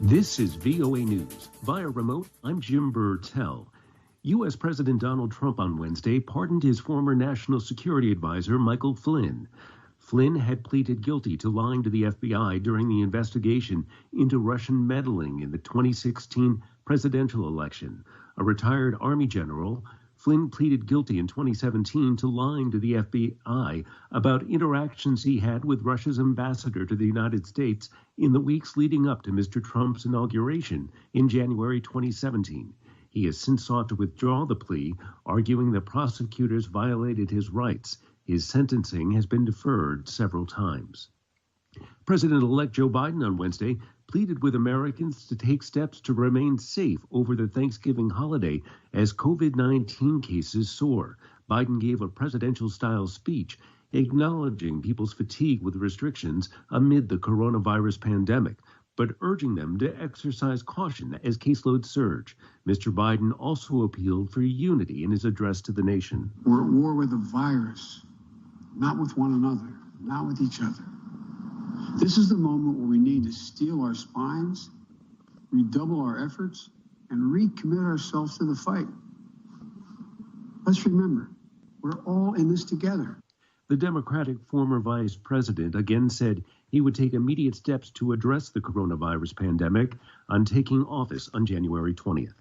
This is VOA News. Via remote, I'm Jim Bertel. U.S. President Donald Trump on Wednesday pardoned his former national security advisor, Michael Flynn. Flynn had pleaded guilty to lying to the FBI during the investigation into Russian meddling in the 2016 presidential election. A retired Army general, Flynn pleaded guilty in 2017 to lying to the FBI about interactions he had with Russia's ambassador to the United States in the weeks leading up to Mr. Trump's inauguration in January 2017. He has since sought to withdraw the plea, arguing that prosecutors violated his rights. His sentencing has been deferred several times. President-elect Joe Biden on Wednesday pleaded with Americans to take steps to remain safe over the Thanksgiving holiday as COVID-19 cases soar. Biden gave a presidential-style speech acknowledging people's fatigue with restrictions amid the coronavirus pandemic, but urging them to exercise caution as caseloads surge. Mr. Biden also appealed for unity in his address to the nation. We're at war with the virus, not with one another, not with each other. This is the moment where we need to steel our spines, redouble our efforts, and recommit ourselves to the fight. Let's remember, we're all in this together. The Democratic former vice president again said he would take immediate steps to address the coronavirus pandemic on taking office on January 20th.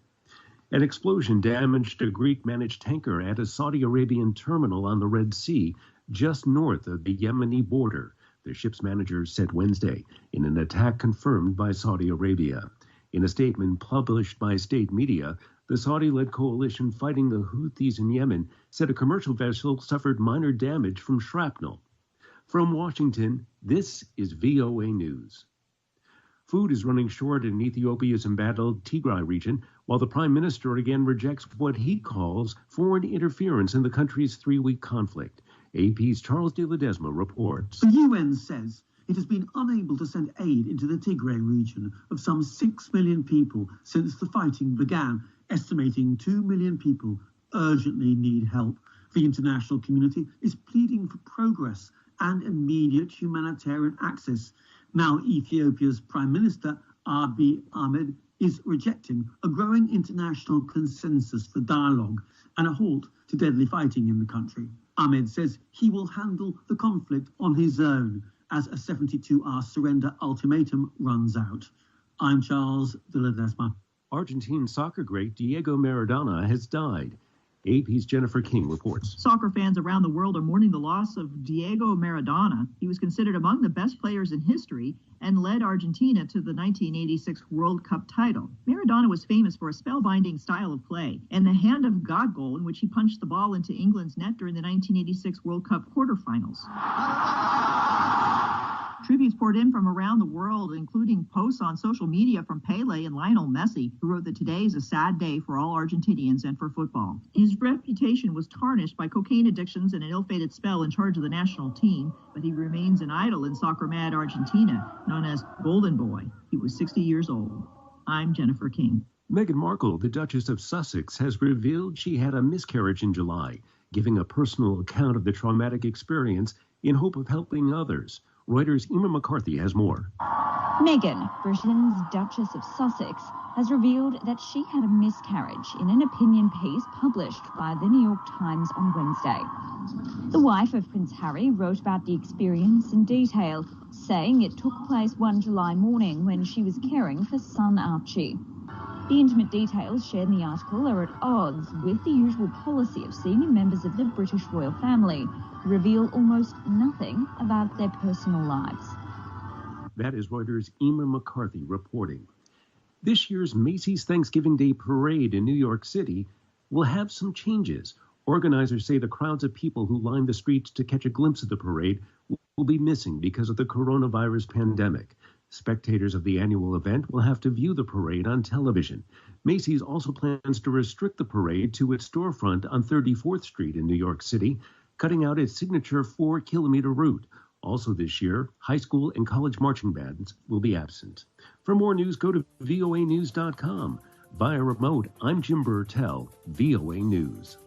An explosion damaged a Greek-managed tanker at a Saudi Arabian terminal on the Red Sea, just north of the Yemeni border, the ship's manager said Wednesday, in an attack confirmed by Saudi Arabia. In a statement published by state media, the Saudi-led coalition fighting the Houthis in Yemen said a commercial vessel suffered minor damage from shrapnel. From Washington, this is VOA News. Food is running short in Ethiopia's embattled Tigray region, while the prime minister again rejects what he calls foreign interference in the country's three-week conflict. AP's Charles de Ledesma reports. The UN says it has been unable to send aid into the Tigray region of some 6 million people since the fighting began, estimating 2 million people urgently need help. The international community is pleading for progress and immediate humanitarian access. Now Ethiopia's Prime Minister Abiy Ahmed is rejecting a growing international consensus for dialogue and a halt to deadly fighting in the country. Ahmed says he will handle the conflict on his own as a 72-hour surrender ultimatum runs out. I'm Charles de Ledesma. Argentine soccer great Diego Maradona has died. AP's Jennifer King reports. Soccer fans around the world are mourning the loss of Diego Maradona. He was considered among the best players in history and led Argentina to the 1986 World Cup title. Maradona was famous for a spellbinding style of play and the hand of God goal in which he punched the ball into England's net during the 1986 World Cup quarterfinals. Tributes poured in from around the world, including posts on social media from Pele and Lionel Messi, who wrote that today is a sad day for all Argentinians and for football. His reputation was tarnished by cocaine addictions and an ill-fated spell in charge of the national team, but he remains an idol in soccer-mad Argentina, known as Golden Boy. He was 60 years old. I'm Jennifer King. Meghan Markle, the Duchess of Sussex, has revealed she had a miscarriage in July, giving a personal account of the traumatic experience in hope of helping others. Reuters' Emma McCarthy has more. Meghan, Britain's Duchess of Sussex, has revealed that she had a miscarriage in an opinion piece published by the New York Times on Wednesday. The wife of Prince Harry wrote about the experience in detail, saying it took place one July morning when she was caring for son Archie. The intimate details shared in the article are at odds with the usual policy of senior members of the British royal family, who reveal almost nothing about their personal lives. That is Reuters' Emma McCarthy reporting. This year's Macy's Thanksgiving Day Parade in New York City will have some changes. Organizers say the crowds of people who line the streets to catch a glimpse of the parade will be missing because of the coronavirus pandemic. Spectators of the annual event will have to view the parade on television. Macy's also plans to restrict the parade to its storefront on 34th Street in New York City, cutting out its signature 4-kilometer route. Also this year, high school and college marching bands will be absent. For more news, go to voanews.com. Via remote, I'm Jim Bertel, VOA News.